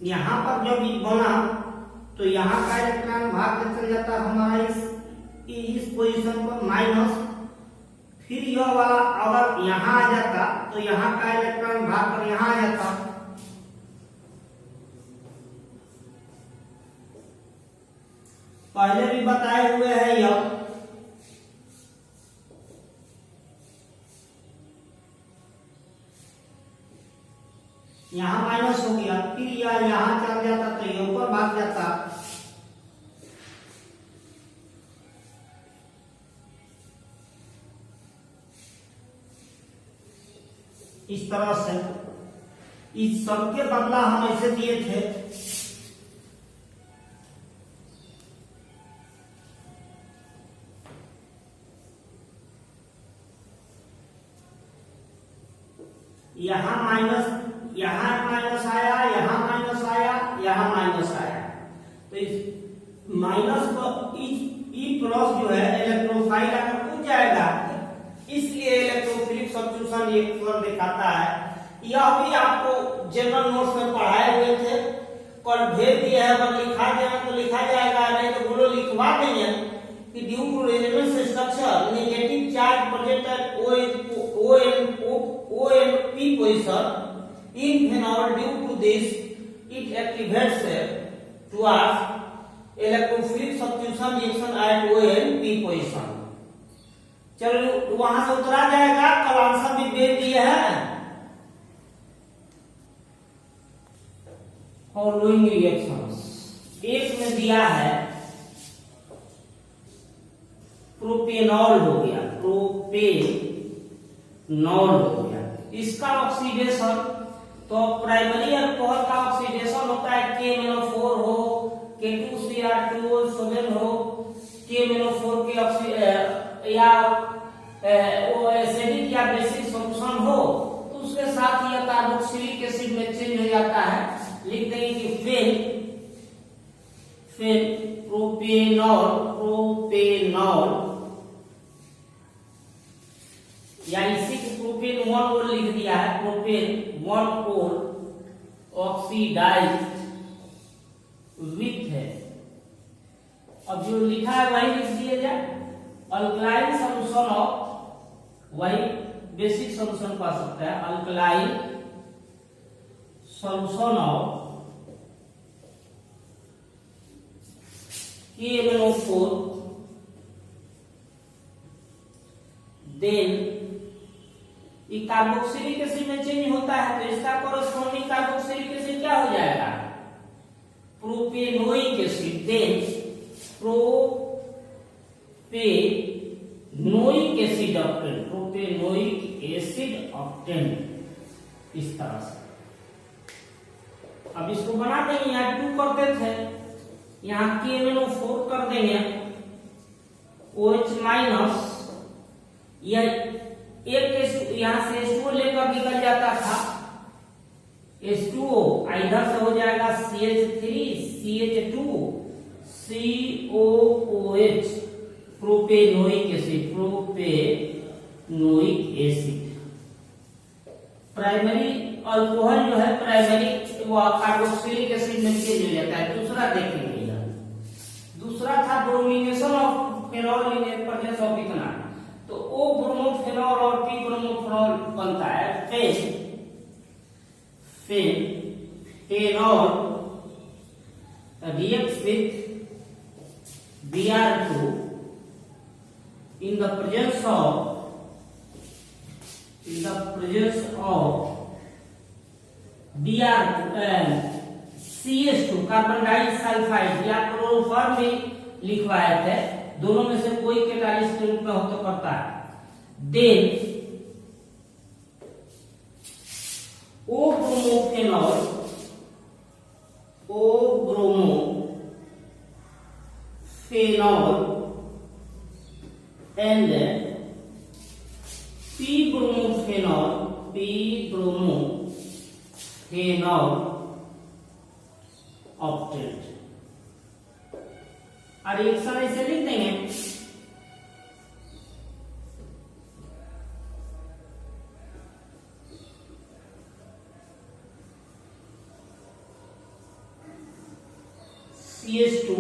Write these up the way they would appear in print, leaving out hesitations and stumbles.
यहाँ पर जब ये बना तो यहाँ का इलेक्ट्रॉन भाग के चल जाता हमारा इस पोजीशन पर माइनस, फिर यह वाला अगर यहाँ आ जाता तो यहाँ का इलेक्ट्रॉन भाग कर यहाँ आ जाता। पहले भी बताए हुए हैं यह, यहाँ माइनस हो गया, फिर यह यहाँ चल जाता तो ये ऊपर भाग जाता। इस तरह से इस सबके बदला हम ऐसे दिए थे, यहाँ माइनस, यहाँ माइनस आया, यहाँ माइनस आया, यहाँ माइनस आया, तो इस माइनस को ई प्लस जो है इलेक्ट्रोफाइल आकर कूद जाएगा, इसलिए इलेक्ट्रोफिलिक सब्स्टिट्यूशन रिएक्शन दिखाता है। यह भी आपको जनरल नोट्स में पढ़ाए हुए थे, कल भेज दिया है, अगर लिखा देना तो लिखा जाएगा, नहीं तो बोलो लिखवा देंगे कि due to resonance structure negative charge present ONP position in phenol, due to this it activates towards electrophilic substitution reaction at ONP position। चलो वहां से उतरा जाएगा, कल आंसर भी दे दिए हैं। फॉलोइंग रिएक्शंस एक में दिया है प्रोपेनॉल हो गया, प्रोपेनॉल हो गया, इसका ऑक्सीडेशन तो प्राइमरी अल्कोहल का ऑक्सीडेशन होता है KMnO4 हो, K2Cr2O7 हो, KMnO4 के या वो एसिडिक या बेसिक सॉल्यूशन हो तो उसके साथ यह कार्बोक्सिलिक एसिड में चेंज हो जाता है। लिख देंगे कि फिर प्रोपेनॉल या इसी को प्रोपेन 1 और लिख दिया है, प्रोपेन 1 और ऑक्सीडाइज विथ है। अब जो लिखा है वही लिख दिया जाए, अल्कलाइन सॉल्यूशन ऑफ, वही बेसिक सॉल्यूशन पा सकता है, alkaline solution of KMnO4 then ये कार्बोक्सिलिक एसिड में चेंज होता है तो इसका कोरोस्पोंडिंग कार्बोक्सिलिक एसिड क्या हो जाएगा, propanoic acid, then propanoic acid obtain, propanoic acid obtain, इस तरह से। अब इसको बना देंगे, यहाँ 2 करते थे, यहाँ KMnO4 कर देंगे, OH माइनस, यह एक यहां से H2O लेकर निकल जाता था, H2O इधर से हो जाएगा CH3 CH2 COOH, propanoic acid, propanoic acid. Primary alcohol जो है प्राइमरी वो कार्बोक्सिलिक एसिड में चेंज हो जाता है। दूसरा देखेंगे, यह दूसरा था bromination of phenol in presence of ethanol, तो O ब्रोमोफेनॉल और P ब्रोमोफेनॉल बनता है, phenol reacts with Br2 in the presence of CH2 carbon disulphide या क्लोरोफॉर्म में लिखवाए थे, दोनों में से कोई कैटालिस्ट के रूप में हो तो करता है। Then O bromophenol and P bromophenol obtained. और रिएक्शन ऐसे लिख देंगे, CH2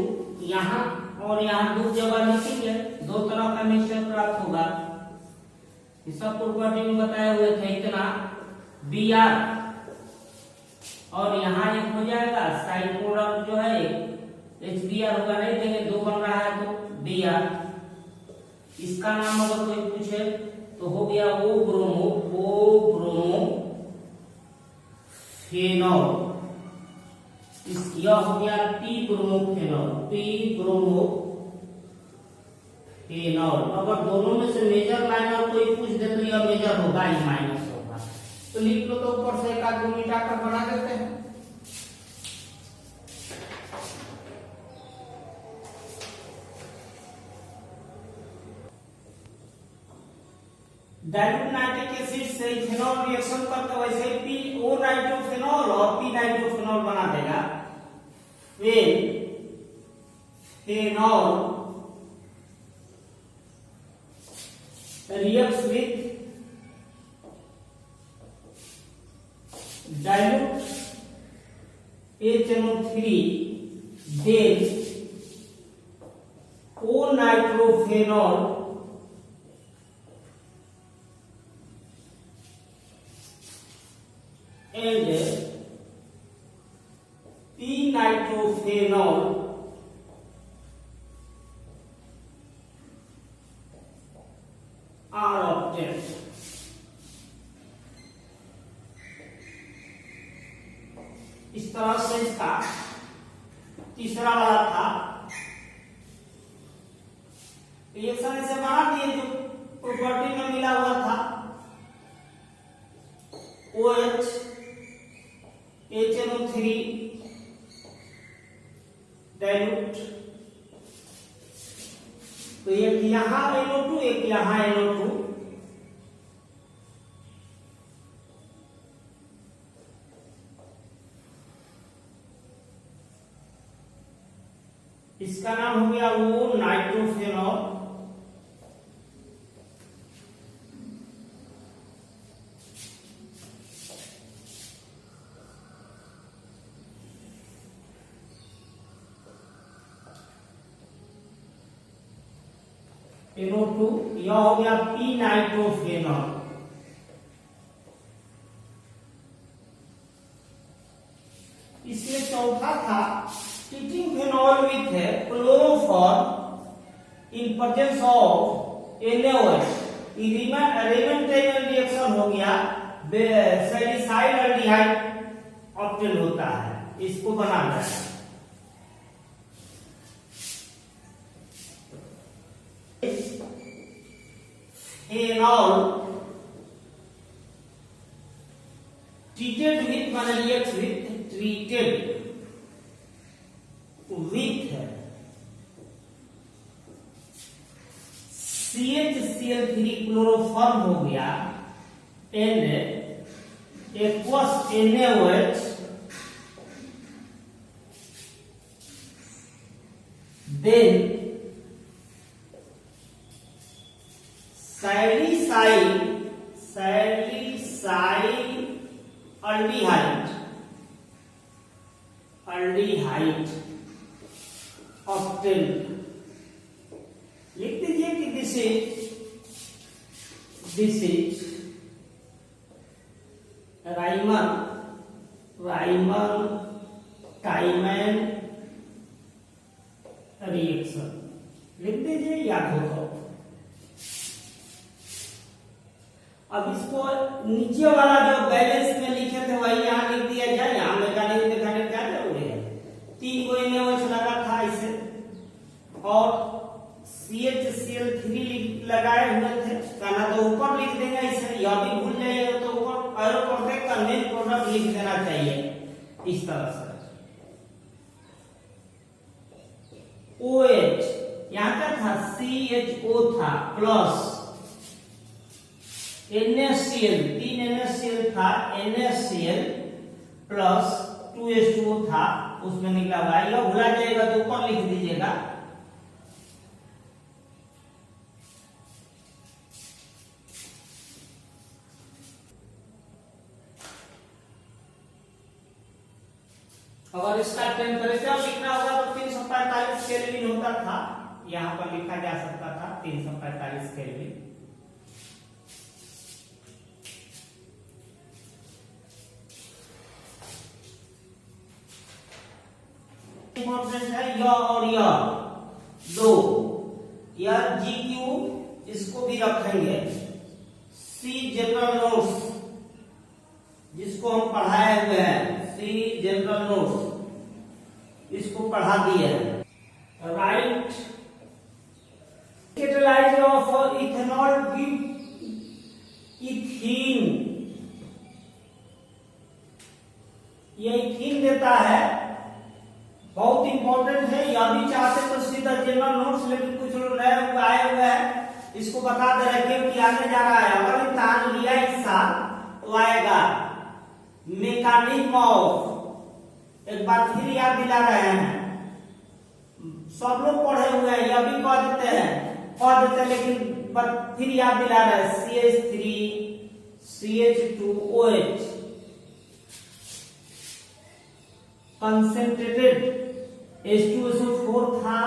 यहाँ और यहाँ दो जगह लिखेंगे, दो तरह का मिक्सचर प्राप्त होगा। इस सब प्रॉपर्टी में बताए हुए थे इतना Br, और यहाँ एक हो जाएगा साइड प्रोडक्ट जो है HBr होगा, नहीं देंगे, दो बन रहा है तो Br। इसका नाम अगर कोई पूछे तो हो गया O ब्रोमो फेनॉल। यह हो गया P ब्रोमो फेनॉल। अगर दोनों में से मेजर माइनर कोई पूछ दे तो यह मेजर होगा, ही माइनस होगा। तो लिख लो, तो ऊपर से एक आध दो मिटाकर बना देते हैं। डाइल्यूट नाइट्रिक एसिड से इथेनॉल रिएक्शन करके वैसे PO नाइट्रोफेनॉल और P नाइट्रोफेनॉल बना देगा। Phenol reacts with dilute HNO3, then O-nitrophenol and P-nitrophenol are obtained. इस तरह से इसका तीसरा वाला था रिएक्शन इसे बना दिए जो प्रॉपर्टी में मिला हुआ था OH HNO3 डाइल्यूट। तो एक यहाँ NO2 एक यहाँ NO2, इसका नाम हो गया वो नाइट्रोफेनॉल। NO2 यह हो गया P नाइट्रोफेनॉल। इसमें चौथा था treating phenol with chloroform in presence of NaOH। रेमेंटाइल रिएक्शन हो गया, सैलिसाइल एल्डिहाइड ऑब्टेन होता है, इसको बनाना है। फेनॉल treated with माने reacts with, treated with CHCl3 chloroform हो गया and aqueous NaOH, then salicyl aldehyde octane. लिख दीजिए कि दिस इज राइमन टाइमैन रिएक्शन। लिख दीजिए, याद हो तो। अब इसको नीचे वाला जो बैलेंस में लिखे थे वही यहाँ लिख दिया जाए। यहाँ मैकेनिज्म दिखाने क्या जरूरी है, 3 को NaOH लगा था इसे और CHCl3 लगाए हुए थे, कहना तो ऊपर लिख देंगे इसे, यह भी भूल जाइएगा तो ऊपर एरो प्रोडक्ट का मेन प्रोडक्ट लिख देना चाहिए इस तरह से। OH यहाँ क्या था, CHO था प्लस NaCl, 3 NaCl था, NaCl प्लस 2H2O था, उसमें निकला हुआ है। यह भुला जाएगा तो ऊपर लिख दीजिएगा। अगर इसका टेम्परेचर लिखना होगा तो 345 केल्विन होता था, यहां पर लिखा जा सकता था 345 केल्विन। इंपॉर्टेंट है यह और यह दो, यह GQ इसको भी रखेंगे। सी जनरल नोट्स जिसको हम पढ़ाए हुए हैं, सी जनरल नोट्स इसको पढ़ा दिए हैं। Right catalyser of ethanol with ethene, ये इथीन देता है, बहुत इंपॉर्टेंट है। यह भी चाहते तो सीधा जनरल नोट्स, लेकिन कुछ लोग नए आए हुए हैं इसको बता दे रहे क्योंकि आने जा रहा है। अगर इम्तिहान लिया इस साल तो आएगा मैकेनिज्म ऑफ, एक बार फिर याद दिला रहे हैं, सब लोग पढ़े हुए हैं, यह भी कह देते हैं लेकिन फिर याद दिला रहे हैं। CH3 CH2OH कंसेंट्रेटेड H2SO4 था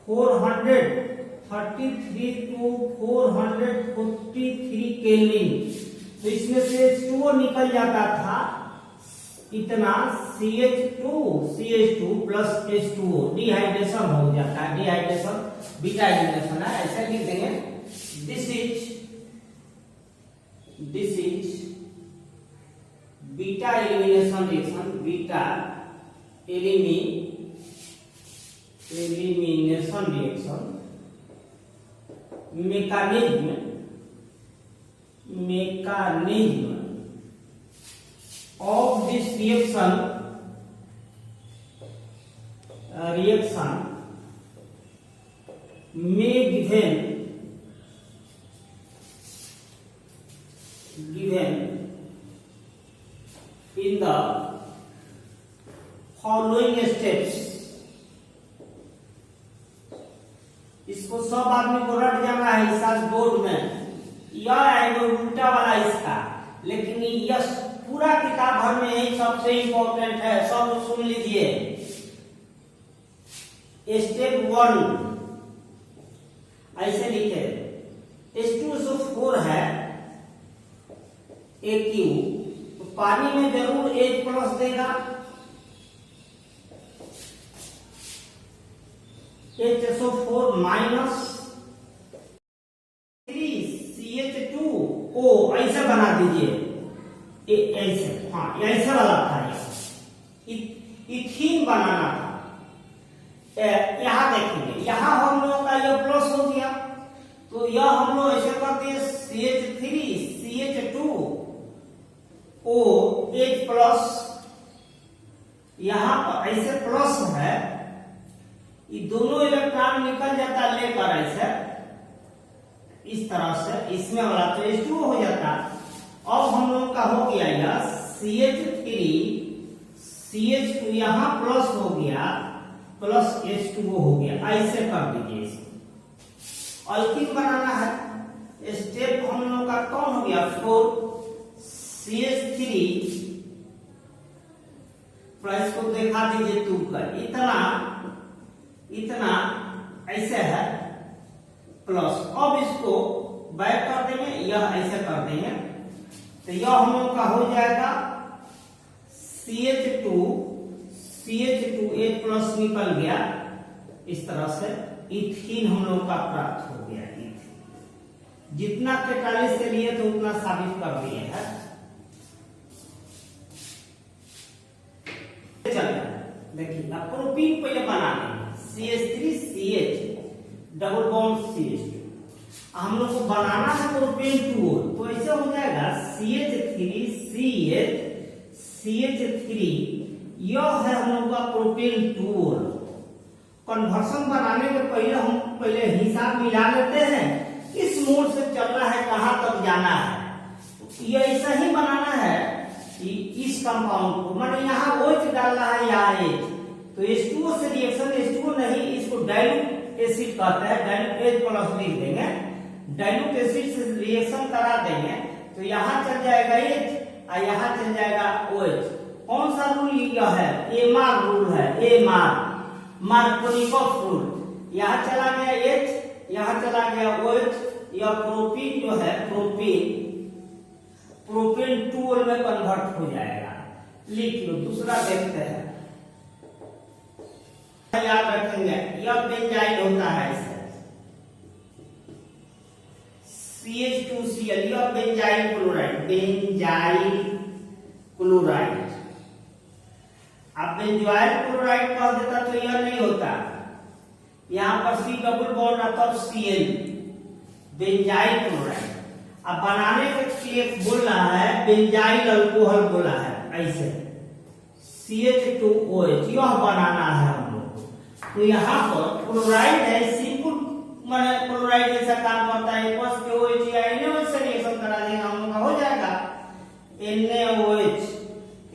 433 to 443 केल्विन, तो इसमें से H2O निकल जाता था इतना, CH2 प्लस H2O डिहाइड्रेशन हो जाता है, डिहाइड्रेशन बीटा एलिमिनेशन है, ऐसे लिख देंगे। This is beta elimination reaction, beta elimination reaction mechanism of this reaction may given in the following steps। इसको सब आदमी को रट जाना है इस साल बोर्ड में, यह है उल्टा वाला इसका, लेकिन यह पूरा किताब भर में यही सबसे इंपॉर्टेंट है, सब सुन लीजिए। स्टेप 1 ऐसे लिखे, H2SO4 है AQ, तो पानी में जरूर H प्लस देगा, HSO4 माइनस 3CH2O ऐसे बना दीजिए, ऐसे, हाँ ऐसे वाला था, इथीन बनाना था। यहां देखेंगे, यहां हम लोगों का यह प्लस हो गया, तो यह हम लोग ऐसे करते हैं CH3 CH2O H प्लस, यहां पर ऐसे प्लस है, ये दोनों इलेक्ट्रॉन निकल जाता लेकर ऐसे इस तरह से, इसमें वाला तो H2O हो जाता। अब हम लोग का हो गया यह CH3 CH2, यहां प्लस हो गया, प्लस H2O हो गया, ऐसे कर दीजिए इसको। अल्कीन बनाना है, स्टेप हम लोग का कौन हो गया 4 CH3 प्लस को देखा दीजिए 2 का, इतना ऐसे है प्लस। अब इसको बैक कर देंगे, यह ऐसे कर देंगे, तो यह हम लोग का हो जाएगा CH2 H प्लस निकल गया, इस तरह से इथीन हम लोग का प्राप्त हो गया। जितना कैटालिस्ट से लिए तो उतना साबित कर दिए है। चलिए देखिए, प्रोपीन पहले बना लेंगे, CH3CH डबल बॉन्ड CH2, हम लोग को बनाना है प्रोपेन 2, तो ऐसे हो जाएगा CH3 यह है हम लोग का प्रोपेन 2। कन्वर्सन बनाने के पहले हम हिसाब मिला लेते हैं, किस मोड से चलना है, कहां तक जाना है। ये ऐसा ही बनाना है कि इस कंपाउंड को, मतलब यहाँ OH डालना है, यहाँ H, तो H2O से रिएक्शन, H2O नहीं, इसको डाइल्यूट एसिड कहते हैं, डाइल्यूट H प्लस लिख देंगे, डाइल्यूट एसिड से रिएक्शन करा देंगे, तो यहाँ चल जाएगा H और यहाँ चल जाएगा OH। कौन सा रूल यह है? एमार रूल है, एमार मार्कोनिकॉफ रूल। यहाँ चला गया H, यहाँ चला गया OH, यह प्रोपीन जो है प्रोपेन 2 में कन्वर्ट हो जाएगा। लिख लो। दूसरा देखते हैं, याद रखेंगे यह बेंजाइल होता है इसे CH2Cl, यह बेंजाइल क्लोराइड, बेंजाइल क्लोराइड। अब बेंजोइल क्लोराइड कह देता तो यह नहीं होता, यहाँ पर C डबल बॉन्ड आता है Cl, बेंजाइल क्लोराइड। अब बनाने के लिए बोल रहा है बेंजाइल अल्कोहल बोला है, ऐसे CH2OH यह बनाना है हम लोग को। तो यहाँ पर क्लोराइड है, सिंपल माने क्लोराइड जैसा काम करता है, बस KOH या NaOH से रिएक्शन करा देंगे हम लोग का हो जाएगा NaOH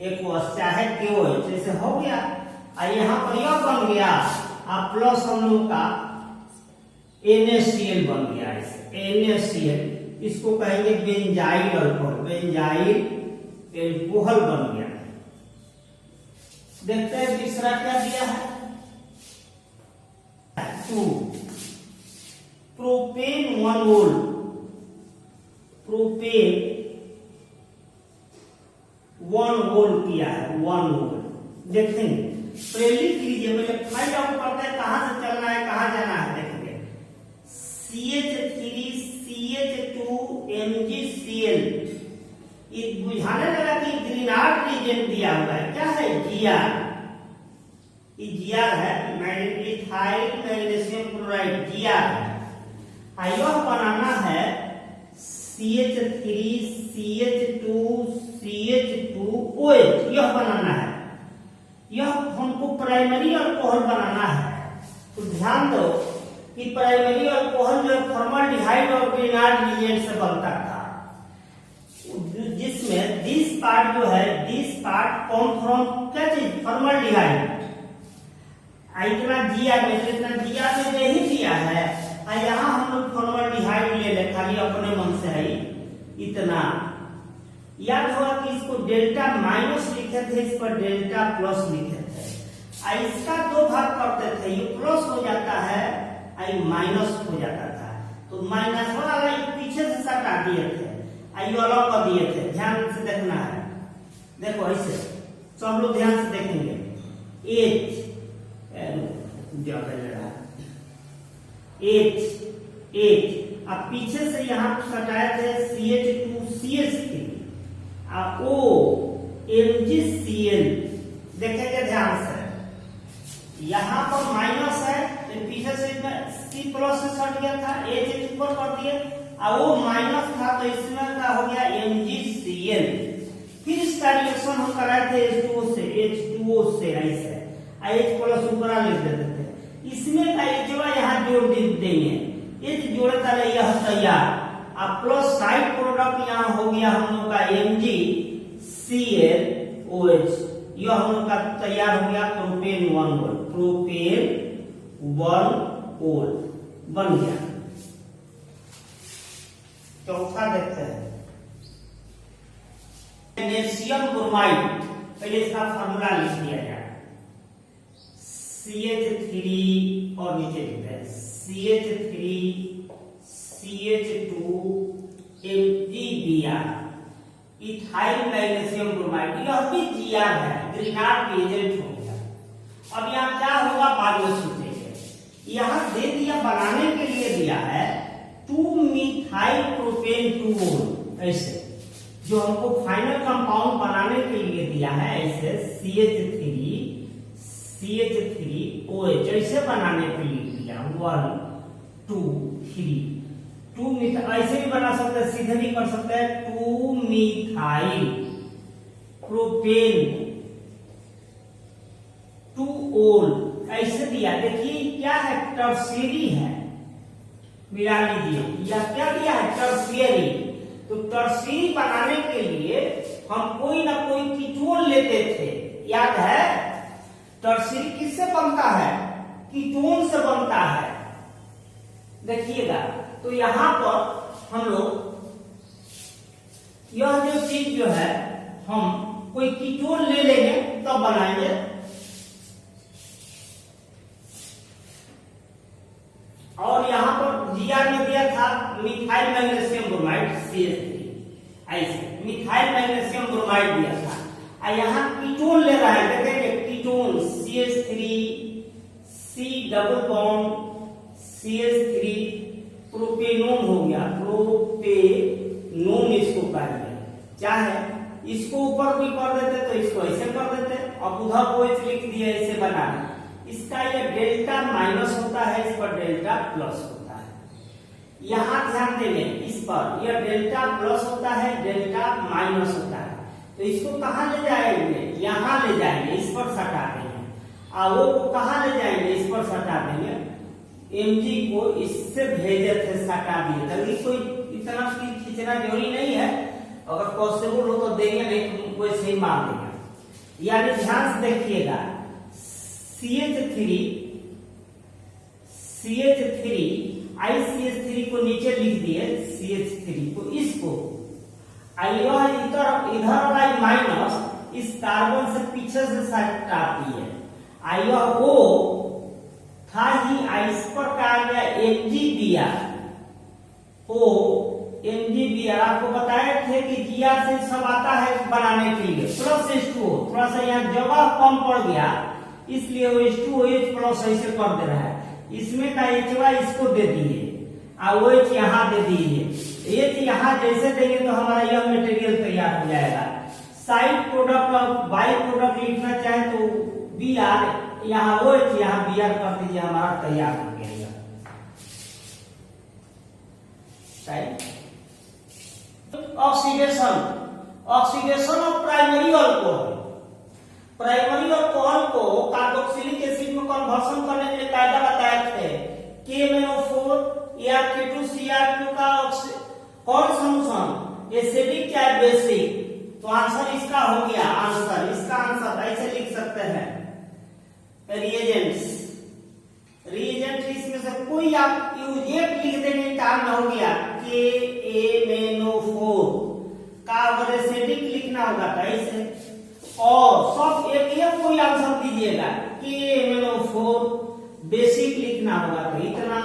एक्वस चाहे KOH, जैसे हो गया। और यहाँ पर यह बन गया अब प्लस हम लोग का NaCl बन गया, NaCl इसको कहेंगे बेंजाइल अल्कोहल, बेंजाइल अल्कोहल बन गया। देखते हैं तीसरा क्या दिया है, 2 प्रोपेन 1 मोल, प्रोपेन 1 मोल किया है, 1 मोल। देखेंगे पहले कीजिए, मुझे फाइंड आउट करते हैं कहां से चलना है कहां जाना है। देखेंगे CH3CH2MgCl, ये बुझाने लगा कि ग्रीनार्ड रीजन दिया हुआ है, क्या है GR, ये GR है, इथाइल मैग्नीशियम क्लोराइड GR है। यह बनाना है CH3CH2CH2OH, यह बनाना है, यह हमको प्राइमरी अल्कोहल बनाना है। तो ध्यान दो कि प्राइमरी अल्कोहल जो फॉर्मल्डिहाइड और ग्रीनार्ड रीजेंट से बनता था, जिसमें दिस पार्ट जो है, दिस पार्ट कम फ्रॉम क्या चीज, फॉर्मल्डिहाइड। इतना GR में से इतना GR में नहीं दिया है, यहाँ हम लोग फॉर्मल्डिहाइड ले ले, खाली अपने मन से है इतना। याद होगा कि इसको डेल्टा माइनस लिखे थे, इस पर डेल्टा प्लस लिखे थे। इसका 2 भाग करते थे, ये प्लस हो जाता है, ये माइनस हो जाता था। तो माइनस वाला पीछे से सटा दिए थे, ये अलग कर दिए थे। ध्यान से देखना है, देखो ऐसे सब लोग ध्यान से देखेंगे। H अब पीछे से यहाँ सटाए थे CH2CH3, O MgCl। देखेंगे ध्यान से, यहाँ पर माइनस है तो पीछे से C प्लस से सट गया था, H ऊपर कर दिए, और वो माइनस था तो इसमें क्या हो गया MgCl। फिर इसका रिएक्शन हम कराए थे H2O से ऐसे, H प्लस ऊपर लिख देते थे। इसमें का H यहाँ जोड़ देंगे, H जोड़े ताले यह तैयार। अब प्लस साइड प्रोडक्ट यहाँ हो गया हम लोग का MgClOH, यह हम लोग का तैयार हो गया प्रोपेन 1 मोल, प्रोपेन 1 मोल बन गया। चौथा देखते हैं मैग्नीशियम ब्रोमाइड। पहले इसका फार्मूला लिख दिया जाए, CH3 और नीचे लिखते हैं CH3CH2MgBr, इथाइल मैग्नीशियम ब्रोमाइड। यह भी GR है, ग्रीनार्ड रीजेंट हो गया। अब यहाँ क्या होगा बाद में सोचेंगे। यहाँ दे दिया, बनाने के लिए दिया है 2-methyl propane 2 मोल, ऐसे जो हमको फाइनल कंपाउंड बनाने के लिए दिया है, ऐसे CH3OH ऐसे बनाने के लिए दिया 1 2 3 2 मिथाइल, ऐसे भी बना सकते हैं, सीधे भी कर सकते हैं 2-methyl propane 2 मोल ऐसे दिया। देखिए क्या है, टर्शियरी है, मिला लीजिए, या क्या दिया है टर्शियरी। तो टर्शियरी बनाने के लिए हम कोई ना कोई कीटोन लेते थे, याद है। टर्शियरी किससे बनता है, कीटोन से बनता है। देखिएगा तो यहां पर हम लोग यह जो चीज जो है हम कोई कीटोन ले लेंगे तब बनाएंगे। और यहाँ पर जीआर में दिया था मिथाइल मैग्नीशियम ब्रोमाइड CH3, ऐसे मिथाइल मैग्नीशियम ब्रोमाइड दिया था। और यहाँ कीटोन ले रहा है, देखेंगे ketone CH3 C double bond CH3 propanone हो गया, प्रोपेनोन इसको कहेंगे। चाहे इसको ऊपर भी कर देते तो इसको ऐसे कर देते, अब उधर को लिख दिया ऐसे बना। इसका ये डेल्टा माइनस होता है, इस पर डेल्टा प्लस होता है। यहाँ ध्यान देंगे इस पर, यह डेल्टा प्लस होता है, डेल्टा माइनस होता है। तो इसको कहाँ ले जाएंगे, यहाँ ले जाएंगे, इस पर सटा देंगे। और वो को कहाँ ले जाएंगे, इस पर सटा देंगे। Mg को इससे भेजे थे, सटा दिए, तभी कोई इतना खींचना जरूरी नहीं है, अगर पॉसिबल हो तो देंगे, नहीं तो वैसे ही मार देंगे। यानी ध्यान से देखिएगा, CH3 ICH3 को नीचे लिख दिए, CH3 को इसको, इधर वाला माइनस इस कार्बन से पीछे से सटाती है। यह O था ही, इस पर कहा गया MgBr, O MgBr। आपको बताए थे कि Gr से सब आता है बनाने के लिए, प्लस H2O, थोड़ा सा यहाँ जगह कम पड़ गया, इसलिए वो H2OH प्लस ऐसे कर दे रहा है। इसमें का H इसको दे दिए और OH यहाँ दे दीजिए। H यहाँ जैसे देंगे तो हमारा यह मटेरियल तैयार हो जाएगा। साइड प्रोडक्ट और बाई प्रोडक्ट लिखना चाहे तो Br, यहाँ OH यहाँ Br कर दीजिए, हमारा तैयार हो गया। Oxidation of primary alcohol. Primary alcohol को कार्बोक्सिलिक एसिड में कन्वर्शन करने के लिए कायदा बताए थे। KMnO4 या K2Cr2 का कौन सॉल्यूशन, एसिडिक या बेसिक? तो आंसर इसका हो गया, आंसर इसका आंसर ऐसे लिख सकते हैं, रिएजेंट्स। रिएजेंट इसमें से कोई आप एक लिख देंगे, काम हो गया। KMnO4 का अगर एसिडिक लिखना होगा तो ऐसे, और सब एक कोई आंसर दीजिएगा। KMnO4 बेसिक लिखना होगा तो इतना,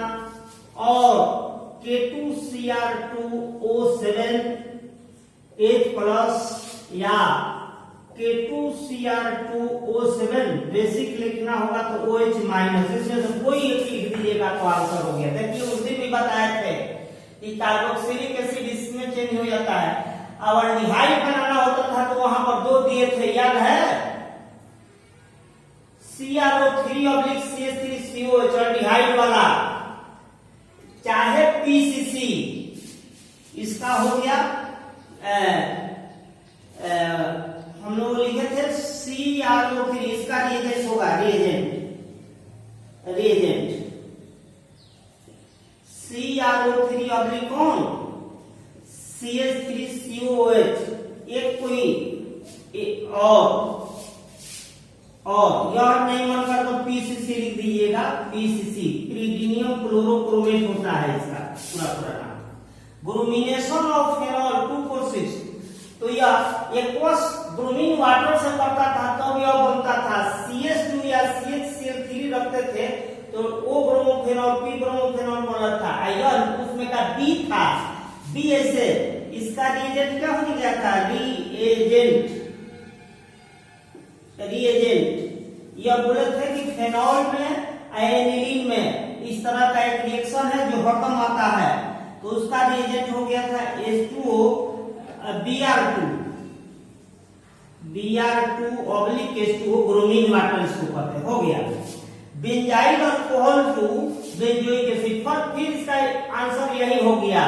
और K2Cr2O7H+ या K2Cr2O7 बेसिक लिखना होगा तो OH-, इसमें से कोई एक लिख दीजिएगा तो आंसर हो गया। देखिए उस दिन भी बताए थे कि कार्बोक्सिलिक एसिड इसमें चेंज हो जाता है, और एल्डिहाइड बनाना होता था तो वहां पर दो दिए थे, याद है? CrO3/CH3COH एल्डिहाइड वाला, चाहे PCC, इसका हो गया हम लोग लिखे थे CrO3, इसका रिएजेंट होगा, रिएजेंट CrO3 कौन, CH3COH, एक कोई और यह नहीं मन कर तो PCC लिख दीजिएगा, PCC प्रीडिनियम क्लोरोक्रोमेट होता है इसका पूरा नाम। ब्रोमिनेशन ऑफ फेनॉल 2,4,6, तो यह एक्वस ब्रोमीन वाटर से करता था तब तो यह बनता था। CH2 या CHCl3 रखते थे तो O ब्रोमोफेनॉल P ब्रोमोफेनॉल बना था। यह उसमें का B था, B ऐसे, इसका रिएजेंट क्या हो गया था, रिएजेंट। यह बोले थे कि फेनॉल में एनिलीन में इस तरह का एक रिएक्शन है जो हरदम आता है, तो उसका रिएजेंट हो गया था H2O Br2/H2O ब्रोमीन वाटर, इसको कहते हैं, हो गया। Benzyl alcohol to benzoic acid, फिर इसका आंसर यही हो गया।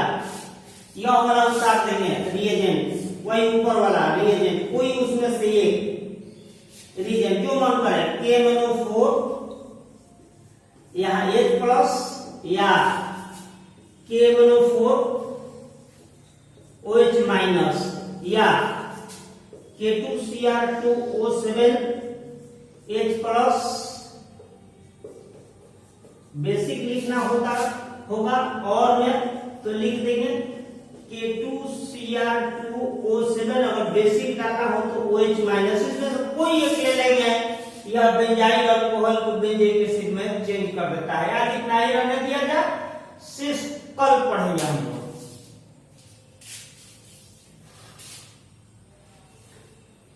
यह वाला उतार देंगे रिएजेंट, वही ऊपर वाला रिएजेंट, कोई उसमें से एक रिएजेंट जो मन करे, KMnO4 यहाँ H+ या KMnO4 OH- या K2Cr2O7H+, बेसिक लिखना होगा, और में तो लिख देंगे K2Cr2O7, अगर बेसिक डालना हो तो OH माइनस, इसमें से कोई एक ले लेंगे, यह बेंजाइल अल्कोहल को बेंजोइक एसिड में चेंज कर देता है। आज इतना ही रहने दिया जाए, शेष कल पढ़ेंगे हम लोग।